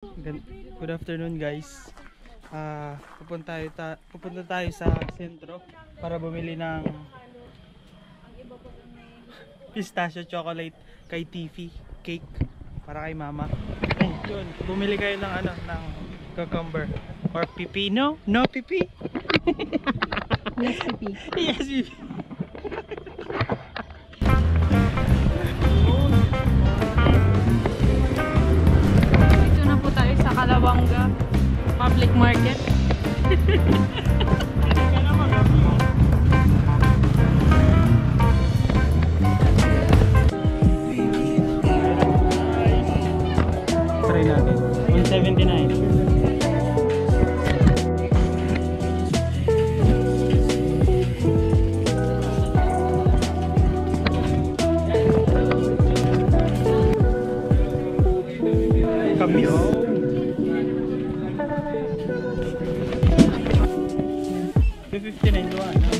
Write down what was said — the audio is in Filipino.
Good afternoon guys. Pupunta tayo sa sentro para bumili ng pistachio chocolate kay Tiffy cake para kay mama. Yun, bumili kayo ng ng cucumber or pipino? No pipi? Yes, pipi. Yes, pipi. Dito na po tayo sa Kalawanga Public Market. Try natin. 179. Kami oh. $2.59 doon.